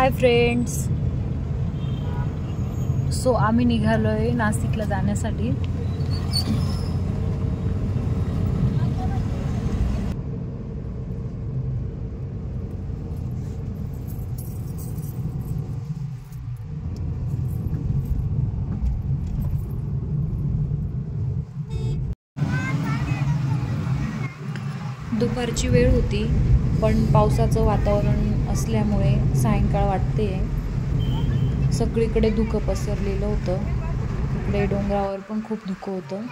Hi friends, so आम्ही निघालोय नाशिकला जाण्यासाठी। दुपारची वेळ होती, पण पावसाचं वातावरण असल्यामुळे सायंकाळ वाटते। सगळीकडे धुकं पसरलेलं होतं। इकडे डोंगरावर पण खूप धुकं होतं।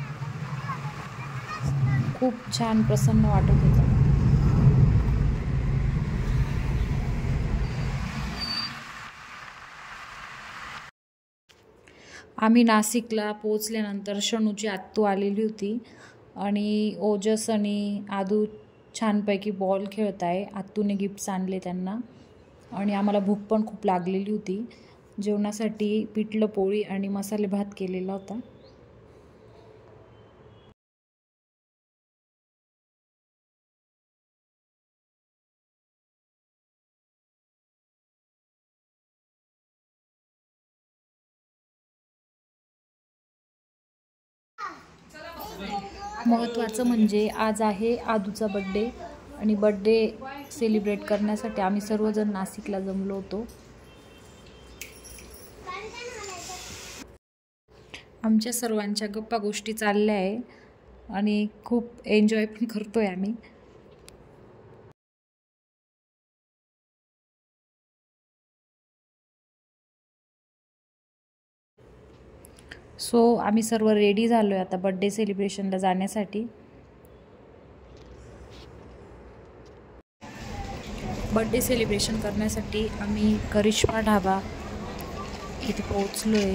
खूप छान प्रसन्न वाटत होतं। आम्ही नाशिकला पोहोचल्यानंतर शनूची आत्तू आलेली होती आणि ओजस आणि आदू छानपैकी बॉल खेळत आहे। आत्तूने गिफ्ट्स आणले त्यांना आणि आम्हाला भूक पण खूप लागलेली होती। जेवणासाठी पिठलं पोळी आणि मसाले भात केलेला होता। महत्त्वाचं म्हणजे आज आहे आदूचा बड्डे आणि बड्डे सेलिब्रेट करण्यासाठी आम्ही सर्वजण नाशिकला जमलो होतो। आमच्या सर्वांच्या गप्पा गोष्टी चालल्या आहे आणि खूप एन्जॉय पण करतोय आम्ही। सो आम्ही सर्व रेडी झालोय आता बर्थडे सेलिब्रेशनला जाण्यासाठी। बर्थडे सेलिब्रेशन करण्यासाठी आम्ही करिश्मा ढाबा इथे पोहोचलोय।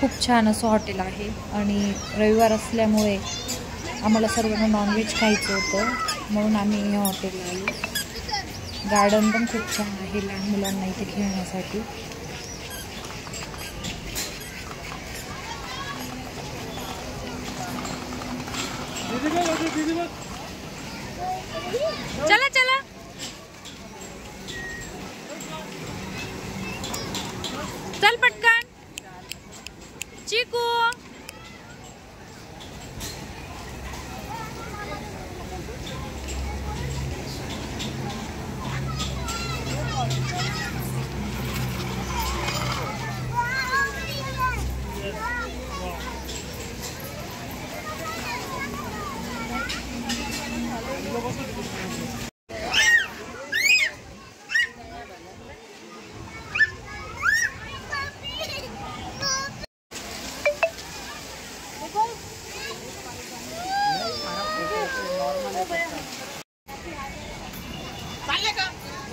खूप छान असं हॉटेल आहे आणि रविवार असल्यामुळे आम्हाला सर्वांना नॉनव्हेज खायचं होतं, म्हणून आम्ही या हॉटेलला आलो। गार्डन पण खूप छान आहे लहान मुलांना इथे खेळण्यासाठी। चला चला चल पटकन चिकू।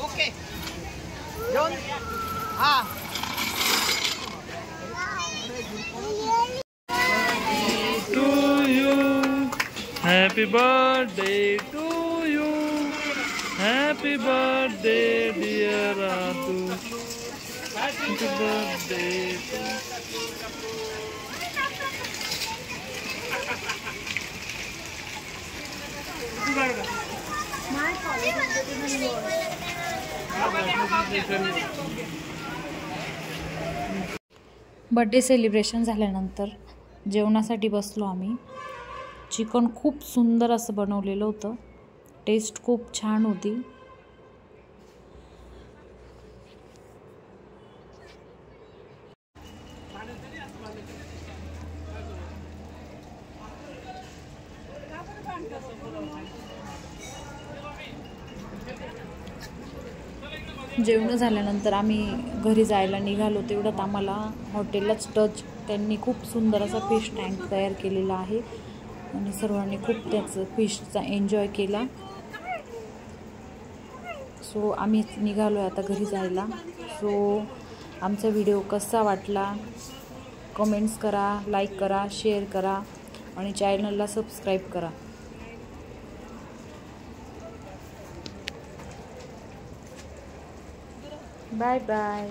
ओके John हाँ to you, happy birthday to you, happy birthday dear Adu, happy birthday to birthday celebration झाल्यानंतर जेवणासाठी बसलो आम्ही। चिकन खूप सुंदर असं बनवलेलं होतं, टेस्ट खूप छान होती। जेवण झाल्यानंतर आम्ही घरी जायला निघालो, तेवढ्यात आम्हाला हॉटेललाच टच त्यांनी खूप सुंदर असा फिश टँक तयार केलेला आहे आणि सर्वांनी खूप त्याचं फिशचा एन्जॉय केला। सो आम्ही निघालो आता घरी जायला। सो आमचा व्हिडिओ कसा वाटला कमेंट्स करा, लाईक करा, शेअर करा आणि चॅनलला सबस्क्राईब करा। Bye bye.